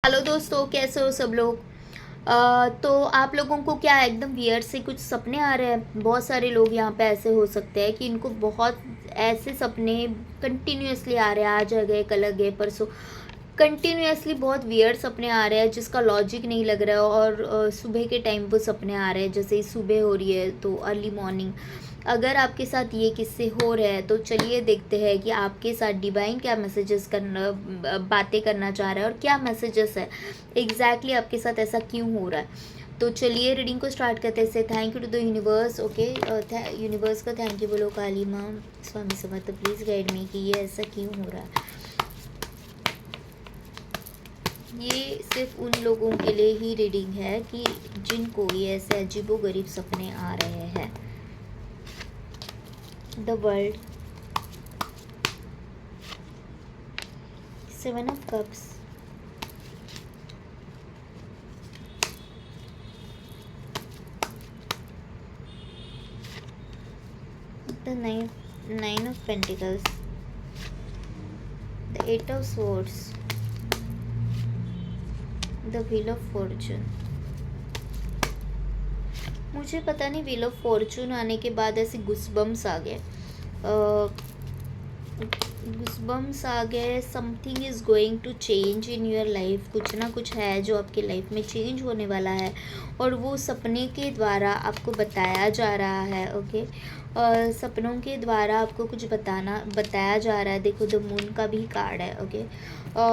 Hello दोस्तों, कैसे हो सब लोग। तो आप लोगों को क्या एकदम वियर्ड से कुछ सपने आ रहे हैं। बहुत सारे लोग यहाँ पे ऐसे हो सकते हैं कि इनको बहुत ऐसे सपने कंटिन्यूअसली आ रहे हैं। आज आ गए, कल आ गए, परसों कंटिन्यूअसली बहुत वियर्ड सपने आ रहे हैं जिसका लॉजिक नहीं लग रहा है। और सुबह के टाइम वो सपने आ रहे हैं, जैसे ही सुबह हो रही है तो अर्ली मॉर्निंग। अगर आपके साथ ये किस्से हो रहे हैं तो चलिए देखते हैं कि आपके साथ डिवाइन क्या मैसेजेस करना, बातें करना चाह रहा है और क्या मैसेजेस है एग्जैक्टली आपके साथ ऐसा क्यों हो रहा है। तो चलिए रीडिंग को स्टार्ट करते हैं। Say thank you to the universe. Okay, universe का थैंक यू बोलो। काली माँ, Swami Samarth, please guide me कि ये ऐसा क्यों हो रहा है। ये सिर्फ उन लोगों के लिए ही रीडिंग है कि जिनको ये ऐसे अजीबोगरीब सपने आ रहे हैं। The world, 7 of Cups, the nine of Pentacles, the 8 of Swords, the Wheel of Fortune। मुझे पता नहीं, व्हील ऑफ फॉर्चून आने के बाद ऐसे गुस्बम्स आ गए, गुस्बम्स आ गए। Something is going to change in your life. कुछ ना कुछ है जो आपके लाइफ में चेंज होने वाला है और वो सपने के द्वारा आपको बताया जा रहा है। ओके, सपनों के द्वारा आपको कुछ बताया जा रहा है। देखो, द मून का भी कार्ड है। ओके,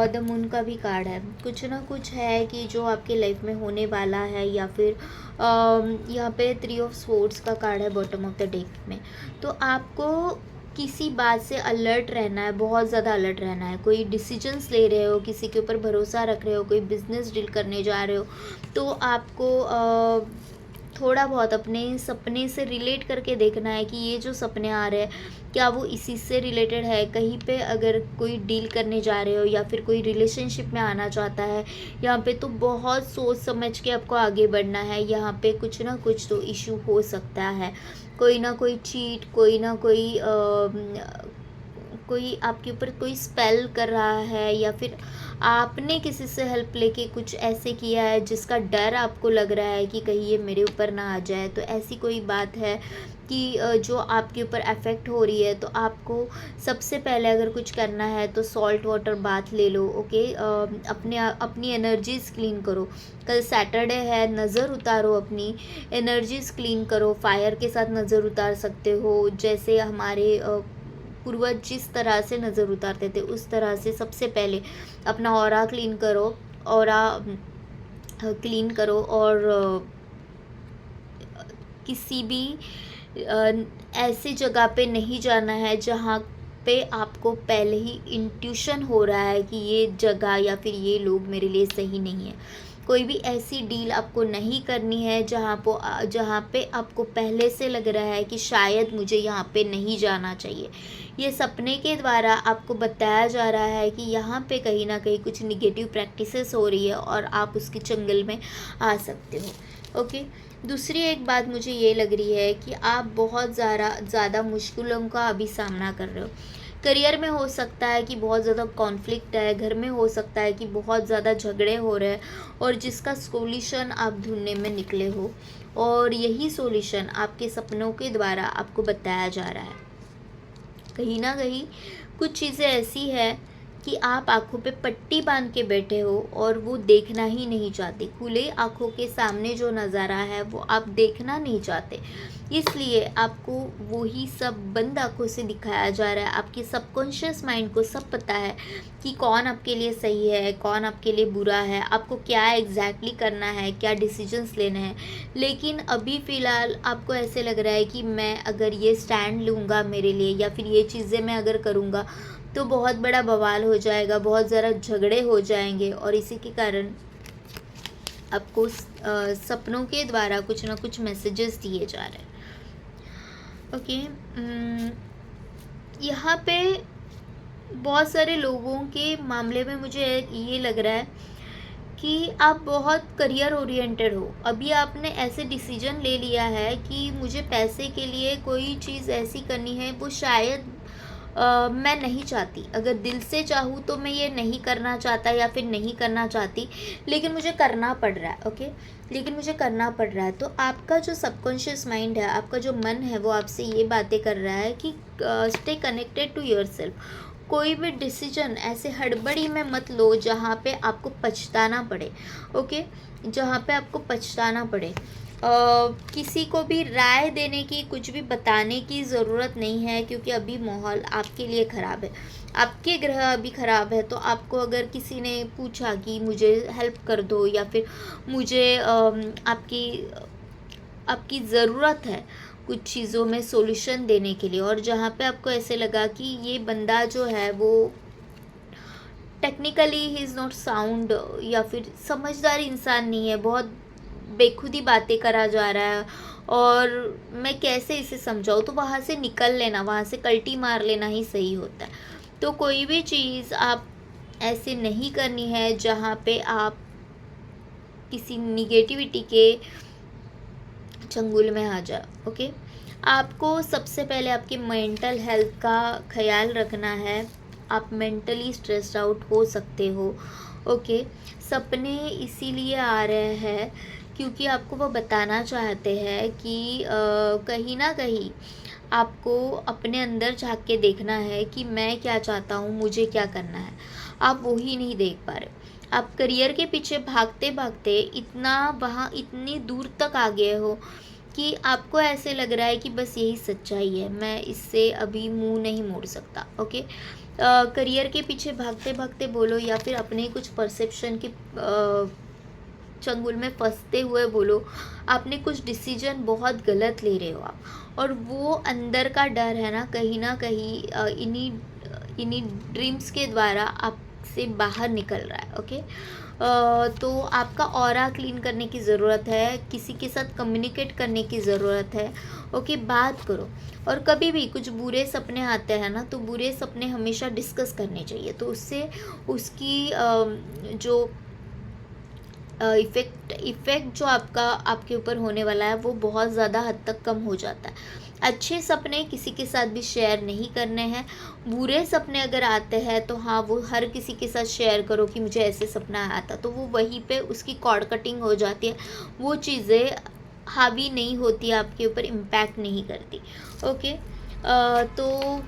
द मून का भी कार्ड है। कुछ ना कुछ है कि जो आपके लाइफ में होने वाला है, या फिर यहाँ पे 3 ऑफ स्वॉर्ड्स का कार्ड है बॉटम ऑफ द डेक में। तो आपको किसी बात से अलर्ट रहना है, बहुत ज़्यादा अलर्ट रहना है। कोई डिसीजंस ले रहे हो, किसी के ऊपर भरोसा रख रहे हो, कोई बिजनेस डील करने जा रहे हो, तो आपको थोड़ा बहुत अपने सपने से रिलेट करके देखना है कि ये जो सपने आ रहे हैं क्या वो इसी से रिलेटेड है। कहीं पे अगर कोई डील करने जा रहे हो या फिर कोई रिलेशनशिप में आना चाहता है यहाँ पे, तो बहुत सोच समझ के आपको आगे बढ़ना है। यहाँ पे कुछ ना कुछ तो इशू हो सकता है। कोई ना कोई चीट, कोई ना कोई आपके ऊपर कोई स्पेल कर रहा है, या फिर आपने किसी से हेल्प लेके कुछ ऐसे किया है जिसका डर आपको लग रहा है कि कहीं ये मेरे ऊपर ना आ जाए। तो ऐसी कोई बात है कि जो आपके ऊपर अफेक्ट हो रही है। तो आपको सबसे पहले अगर कुछ करना है तो सॉल्ट वाटर बाथ ले लो। ओके, अपनी एनर्जीज क्लीन करो। कल सैटरडे है, नज़र उतारो, अपनी एनर्जीज क्लीन करो। फायर के साथ नज़र उतार सकते हो, जैसे हमारे पूर्वज जिस तरह से नज़र उतारते थे उस तरह से सबसे पहले अपना ऑरा क्लीन करो। ऑरा क्लीन करो और किसी भी ऐसी जगह पे नहीं जाना है जहाँ पे आपको पहले ही इंट्यूशन हो रहा है कि ये जगह या फिर ये लोग मेरे लिए सही नहीं है। कोई भी ऐसी डील आपको नहीं करनी है जहाँ पे आपको पहले से लग रहा है कि शायद मुझे यहाँ पे नहीं जाना चाहिए। ये सपने के द्वारा आपको बताया जा रहा है कि यहाँ पे कहीं ना कहीं कुछ निगेटिव प्रैक्टिसेस हो रही है और आप उसके चंगल में आ सकते हो। ओके, दूसरी एक बात मुझे ये लग रही है कि आप बहुत ज़्यादा मुश्किलों का अभी सामना कर रहे हो। करियर में हो सकता है कि बहुत ज़्यादा कॉन्फ्लिक्ट है, घर में हो सकता है कि बहुत ज़्यादा झगड़े हो रहे हैं और जिसका सॉल्यूशन आप ढूंढने में निकले हो, और यही सॉल्यूशन आपके सपनों के द्वारा आपको बताया जा रहा है। कहीं ना कहीं कुछ चीज़ें ऐसी है कि आप आंखों पे पट्टी बांध के बैठे हो और वो देखना ही नहीं चाहते। खुले आंखों के सामने जो नज़ारा है वो आप देखना नहीं चाहते, इसलिए आपको वही सब बंद आंखों से दिखाया जा रहा है। आपके सबकॉन्शियस माइंड को सब पता है कि कौन आपके लिए सही है, कौन आपके लिए बुरा है, आपको क्या एग्जैक्टली करना है, क्या डिसीजंस लेने हैं। लेकिन अभी फ़िलहाल आपको ऐसे लग रहा है कि मैं अगर ये स्टैंड लूँगा मेरे लिए, या फिर ये चीज़ें मैं अगर करूँगा तो बहुत बड़ा बवाल हो जाएगा, बहुत ज़्यादा झगड़े हो जाएंगे, और इसी के कारण आपको सपनों के द्वारा कुछ ना कुछ मैसेजेस दिए जा रहे हैं। ओके, यहाँ पे बहुत सारे लोगों के मामले में मुझे ये लग रहा है कि आप बहुत करियर ओरिएंटेड हो। अभी आपने ऐसे डिसीजन ले लिया है कि मुझे पैसे के लिए कोई चीज़ ऐसी करनी है, वो शायद मैं नहीं चाहती, अगर दिल से चाहूँ तो मैं ये नहीं करना चाहता या फिर नहीं करना चाहती, लेकिन मुझे करना पड़ रहा है। ओके, लेकिन मुझे करना पड़ रहा है। तो आपका जो सबकॉन्शियस माइंड है, आपका जो मन है, वो आपसे ये बातें कर रहा है कि स्टे कनेक्टेड टू योरसेल्फ। कोई भी डिसीजन ऐसे हड़बड़ी में मत लो जहाँ पे आपको पछताना पड़े। ओके, जहाँ पे आपको पछताना पड़े। किसी को भी राय देने की, कुछ भी बताने की ज़रूरत नहीं है, क्योंकि अभी माहौल आपके लिए ख़राब है, आपके ग्रह अभी ख़राब है। तो आपको अगर किसी ने पूछा कि मुझे हेल्प कर दो या फिर मुझे आपकी आपकी ज़रूरत है कुछ चीज़ों में सॉल्यूशन देने के लिए, और जहाँ पे आपको ऐसे लगा कि ये बंदा जो है वो technically he is not sound या फिर समझदार इंसान नहीं है, बहुत बेखुदी बातें करा जा रहा है और मैं कैसे इसे समझाऊँ, तो वहाँ से निकल लेना, वहाँ से कल्टी मार लेना ही सही होता है। तो कोई भी चीज़ आप ऐसे नहीं करनी है जहाँ पे आप किसी निगेटिविटी के चंगुल में आ जाओ। ओके, आपको सबसे पहले आपकी मेंटल हेल्थ का ख्याल रखना है। आप मेंटली स्ट्रेस्ड आउट हो सकते हो। ओके, सपने इसीलिए आ रहे हैं क्योंकि आपको वो बताना चाहते हैं कि कहीं ना कहीं आपको अपने अंदर झांक के देखना है कि मैं क्या चाहता हूँ, मुझे क्या करना है। आप वो ही नहीं देख पा रहे। आप करियर के पीछे भागते भागते इतना वहाँ इतनी दूर तक आ गए हो कि आपको ऐसे लग रहा है कि बस यही सच्चाई है, मैं इससे अभी मुंह नहीं मोड़ सकता। ओके, करियर के पीछे भागते भागते बोलो या फिर अपने कुछ परसेप्शन के चंगुल में फंसते हुए बोलो, आपने कुछ डिसीजन बहुत गलत ले रहे हो आप, और वो अंदर का डर है ना कहीं इन्हीं इन्हीं ड्रीम्स के द्वारा आपसे बाहर निकल रहा है। ओके, तो आपका ऑरा क्लीन करने की ज़रूरत है, किसी के साथ कम्युनिकेट करने की ज़रूरत है। ओके, बात करो। और कभी भी कुछ बुरे सपने आते हैं ना, तो बुरे सपने हमेशा डिस्कस करने चाहिए, तो उससे उसकी जो इफ़ेक्ट जो आपके ऊपर होने वाला है वो बहुत ज़्यादा हद तक कम हो जाता है। अच्छे सपने किसी के साथ भी शेयर नहीं करने हैं। बुरे सपने अगर आते हैं तो हाँ, वो हर किसी के साथ शेयर करो कि मुझे ऐसे सपना आया था, तो वो वहीं पे उसकी कॉर्ड कटिंग हो जाती है। वो चीज़ें हावी नहीं होती, आपके ऊपर इम्पैक्ट नहीं करती। ओके, तो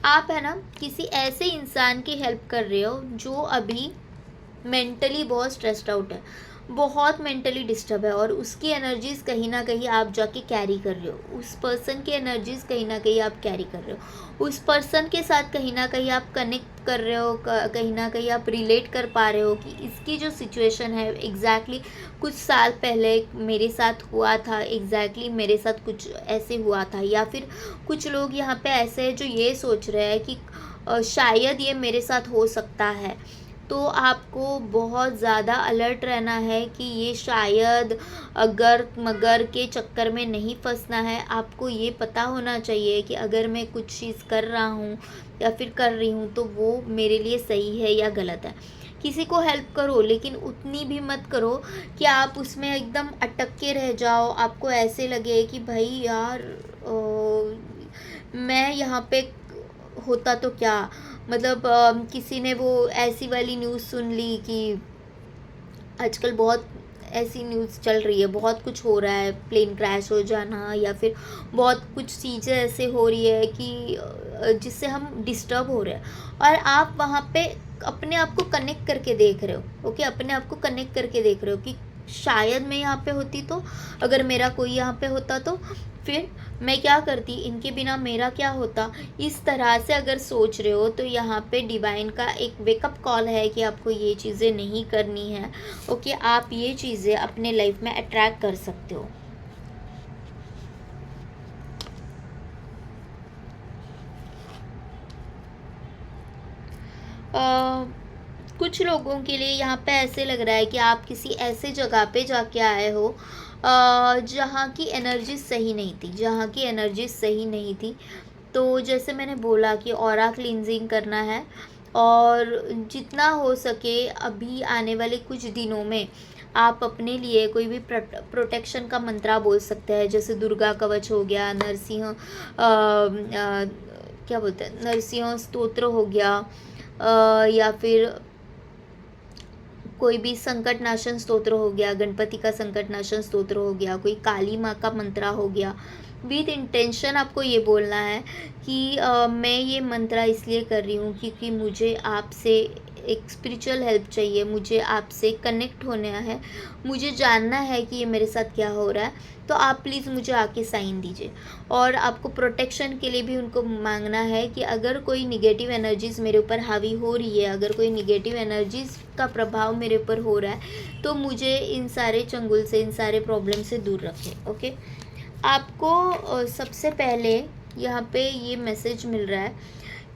आप है ना किसी ऐसे इंसान की हेल्प कर रहे हो जो अभी मेंटली बहुत स्ट्रेस्ड आउट है, बहुत मेंटली डिस्टर्ब है, और उसकी एनर्जीज कहीं ना कहीं आप जाके कैरी कर रहे हो। उस पर्सन की एनर्जीज कहीं ना कहीं आप कैरी कर रहे हो, उस पर्सन के साथ कहीं ना कहीं आप कनेक्ट कर रहे हो, कहीं ना कहीं आप रिलेट कर पा रहे हो कि इसकी जो सिचुएशन है एग्जैक्टली कुछ साल पहले मेरे साथ हुआ था, एग्जैक्टली मेरे साथ कुछ ऐसे हुआ था। या फिर कुछ लोग यहाँ पे ऐसे हैं जो ये सोच रहे हैं कि शायद ये मेरे साथ हो सकता है। तो आपको बहुत ज़्यादा अलर्ट रहना है कि ये शायद अगर मगर के चक्कर में नहीं फंसना है। आपको ये पता होना चाहिए कि अगर मैं कुछ चीज़ कर रहा हूँ या फिर कर रही हूँ तो वो मेरे लिए सही है या गलत है। किसी को हेल्प करो, लेकिन उतनी भी मत करो कि आप उसमें एकदम अटक के रह जाओ। आपको ऐसे लगे कि भाई यार मैं यहाँ पे होता तो क्या, मतलब किसी ने वो ऐसी वाली न्यूज़ सुन ली कि आजकल बहुत ऐसी न्यूज़ चल रही है, बहुत कुछ हो रहा है, प्लेन क्रैश हो जाना या फिर बहुत कुछ चीज़ें ऐसे हो रही है कि जिससे हम डिस्टर्ब हो रहे हैं, और आप वहाँ पे अपने आप को कनेक्ट करके देख रहे हो। ओके, अपने आप को कनेक्ट करके देख रहे हो कि शायद मैं यहाँ पे होती तो, अगर मेरा कोई यहाँ पे होता तो फिर मैं क्या करती, इनके बिना मेरा क्या होता। इस तरह से अगर सोच रहे हो तो यहाँ पे डिवाइन का एक वेकअप कॉल है कि आपको ये चीज़ें नहीं करनी है। ओके, आप ये चीज़ें अपने लाइफ में अट्रैक्ट कर सकते हो। कुछ लोगों के लिए यहाँ पे ऐसे लग रहा है कि आप किसी ऐसे जगह पे जाके आए हो जहाँ की एनर्जी सही नहीं थी, जहाँ की एनर्जी सही नहीं थी। तो जैसे मैंने बोला कि ऑरा क्लींजिंग करना है, और जितना हो सके अभी आने वाले कुछ दिनों में आप अपने लिए कोई भी प्रोटेक्शन का मंत्रा बोल सकते हैं, जैसे दुर्गा कवच हो गया, नरसिंह क्या बोलते हैं, नरसिंह स्तोत्र हो गया, या फिर कोई भी संकट नाशन स्तोत्र हो गया, गणपति का संकट नाशन स्तोत्र हो गया, कोई काली माँ का मंत्रा हो गया। विद इंटेंशन आपको ये बोलना है कि मैं ये मंत्रा इसलिए कर रही हूँ क्योंकि मुझे आपसे एक स्पिरिचुअल हेल्प चाहिए, मुझे आपसे कनेक्ट होना है, मुझे जानना है कि ये मेरे साथ क्या हो रहा है, तो आप प्लीज़ मुझे आके साइन दीजिए। और आपको प्रोटेक्शन के लिए भी उनको मांगना है कि अगर कोई निगेटिव एनर्जीज़ मेरे ऊपर हावी हो रही है, अगर कोई निगेटिव एनर्जीज़ का प्रभाव मेरे ऊपर हो रहा है, तो मुझे इन सारे चंगुल से, इन सारे प्रॉब्लम से दूर रखें। ओके, आपको सबसे पहले यहाँ पे ये मैसेज मिल रहा है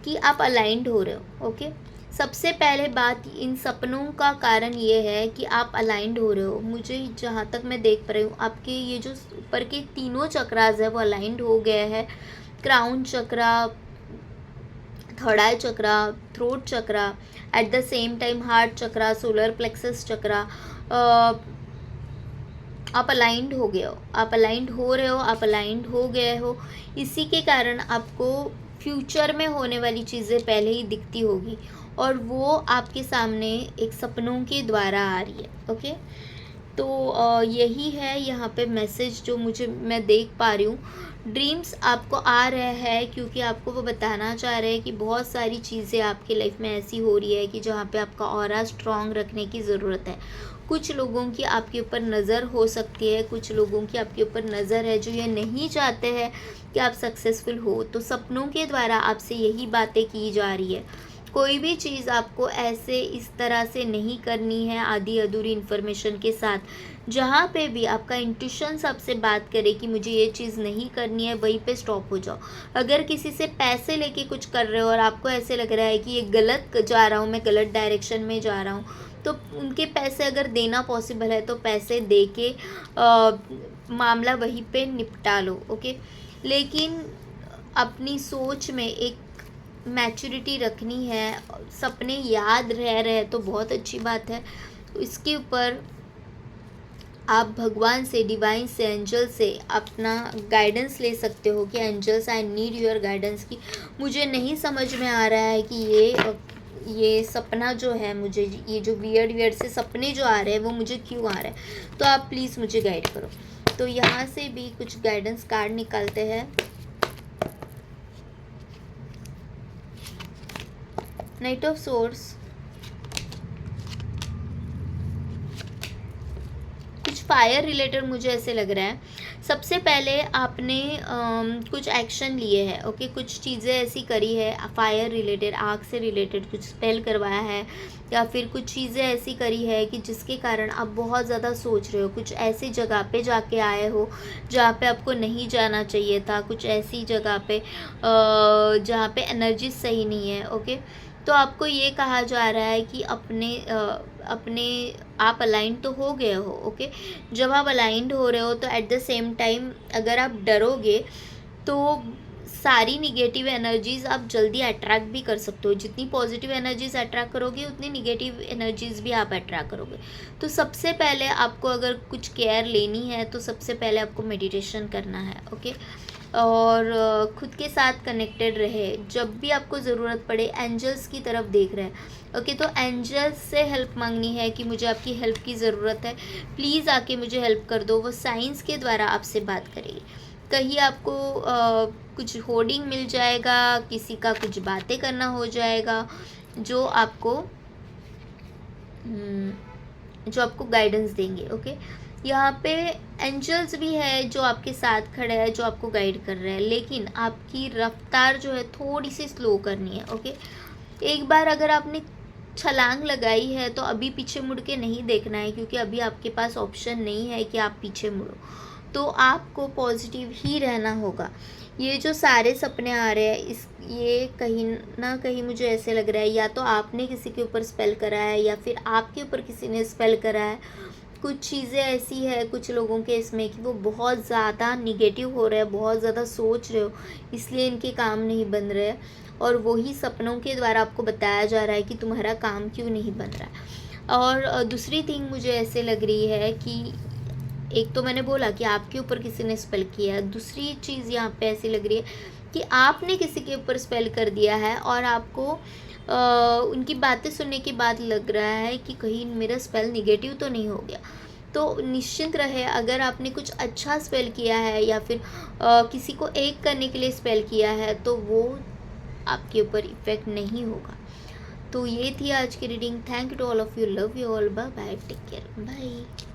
कि आप अलाइंड हो रहे हो। ओके, सबसे पहले बात, इन सपनों का कारण ये है कि आप अलाइंड हो रहे हो। मुझे जहाँ तक मैं देख पा रही हूँ, आपके ये जो ऊपर के तीनों चक्रास है वो अलाइंड हो गए हैं। Crown chakra, third eye chakra, throat chakra, at the same time heart chakra, solar plexus chakra, आप अलाइंड हो गए हो, आप अलाइंड हो रहे हो, आप अलाइंड हो गए हो। इसी के कारण आपको फ्यूचर में होने वाली चीज़ें पहले ही दिखती होगी और वो आपके सामने एक सपनों के द्वारा आ रही है। ओके, तो यही है यहाँ पे मैसेज जो मैं देख पा रही हूँ। ड्रीम्स आपको आ रहे हैं क्योंकि आपको वो बताना चाह रहे हैं कि बहुत सारी चीज़ें आपकी लाइफ में ऐसी हो रही है कि जहाँ पे आपका ऑरा स्ट्रॉन्ग रखने की ज़रूरत है। कुछ लोगों की आपके ऊपर नज़र हो सकती है, कुछ लोगों की आपके ऊपर नज़र है जो ये नहीं चाहते हैं कि आप सक्सेसफुल हो, तो सपनों के द्वारा आपसे यही बातें की जा रही है। कोई भी चीज़ आपको ऐसे इस तरह से नहीं करनी है आधी अधूरी इन्फॉर्मेशन के साथ। जहाँ पे भी आपका इंट्यूशन आपसे बात करे कि मुझे ये चीज़ नहीं करनी है, वहीं पे स्टॉप हो जाओ। अगर किसी से पैसे लेके कुछ कर रहे हो और आपको ऐसे लग रहा है कि ये गलत जा रहा हूँ, मैं गलत डायरेक्शन में जा रहा हूँ, तो उनके पैसे अगर देना पॉसिबल है तो पैसे दे के मामला वहीं पे निपटा लो। ओके, लेकिन अपनी सोच में एक मैच्योरिटी रखनी है। सपने याद रह रहे तो बहुत अच्छी बात है। इसके ऊपर आप भगवान से, डिवाइन से, एंजल से अपना गाइडेंस ले सकते हो कि angels, I need your guidance, की मुझे नहीं समझ में आ रहा है कि ये सपना जो है, मुझे ये जो वियर्ड से सपने जो आ रहे हैं वो मुझे क्यों आ रहे हैं, तो आप प्लीज़ मुझे गाइड करो। तो यहाँ से भी कुछ गाइडेंस कार्ड निकालते हैं। नाइट ऑफ सोर्स, कुछ फायर रिलेटेड मुझे ऐसे लग रहा है। सबसे पहले आपने कुछ एक्शन लिए हैं। ओके, कुछ चीज़ें ऐसी करी है फायर रिलेटेड, आग से रिलेटेड कुछ स्पेल करवाया है, या फिर कुछ चीज़ें ऐसी करी है कि जिसके कारण आप बहुत ज़्यादा सोच रहे हो। कुछ ऐसी जगह पे जाके आए हो जहाँ पे आपको नहीं जाना चाहिए था, कुछ ऐसी जगह पे जहाँ पे एनर्जी सही नहीं है। ओके, तो आपको ये कहा जा रहा है कि अपने आप अलाइंड तो हो गए हो। ओके, जब आप अलाइंड हो रहे हो तो एट द सेम टाइम अगर आप डरोगे तो सारी निगेटिव एनर्जीज़ आप जल्दी अट्रैक्ट भी कर सकते हो। जितनी पॉजिटिव एनर्जीज़ अट्रैक्ट करोगे उतनी निगेटिव एनर्जीज़ भी आप अट्रैक्ट करोगे। तो सबसे पहले आपको अगर कुछ केयर लेनी है तो सबसे पहले आपको मेडिटेशन करना है। ओके, और खुद के साथ कनेक्टेड रहे। जब भी आपको ज़रूरत पड़े एंजल्स की तरफ देख रहे हैं। ओके, तो एंजल्स से हेल्प मांगनी है कि मुझे आपकी हेल्प की ज़रूरत है, प्लीज़ आके मुझे हेल्प कर दो। वो साइंस के द्वारा आपसे बात करेगी। कहीं आपको कुछ होर्डिंग मिल जाएगा, किसी का कुछ बातें करना हो जाएगा जो आपको गाइडेंस देंगे। ओके, यहाँ पे एंजल्स भी है जो आपके साथ खड़े हैं, जो आपको गाइड कर रहे हैं, लेकिन आपकी रफ्तार जो है थोड़ी सी स्लो करनी है। ओके, एक बार अगर आपने छलांग लगाई है तो अभी पीछे मुड़ के नहीं देखना है, क्योंकि अभी आपके पास ऑप्शन नहीं है कि आप पीछे मुड़ो। तो आपको पॉजिटिव ही रहना होगा। ये जो सारे सपने आ रहे हैं ये कहीं ना कहीं मुझे ऐसे लग रहा है या तो आपने किसी के ऊपर स्पेल करा है या फिर आपके ऊपर किसी ने स्पेल करा है। कुछ चीज़ें ऐसी है कुछ लोगों के इसमें कि वो बहुत ज़्यादा निगेटिव हो रहे हैं, बहुत ज़्यादा सोच रहे हो, इसलिए इनके काम नहीं बन रहे और वही सपनों के द्वारा आपको बताया जा रहा है कि तुम्हारा काम क्यों नहीं बन रहा है। और दूसरी थिंग मुझे ऐसे लग रही है कि एक तो मैंने बोला कि आपके ऊपर किसी ने स्पेल किया है, दूसरी चीज़ यहाँ पे ऐसी लग रही है कि आपने किसी के ऊपर स्पेल कर दिया है और आपको उनकी बातें सुनने के बाद लग रहा है कि कहीं मेरा स्पेल निगेटिव तो नहीं हो गया। तो निश्चिंत रहे, अगर आपने कुछ अच्छा स्पेल किया है या फिर किसी को एक करने के लिए स्पेल किया है तो वो आपके ऊपर इफ़ेक्ट नहीं होगा। तो ये थी आज की reading. Thank you to all of you, love you all, bye bye, take care, bye.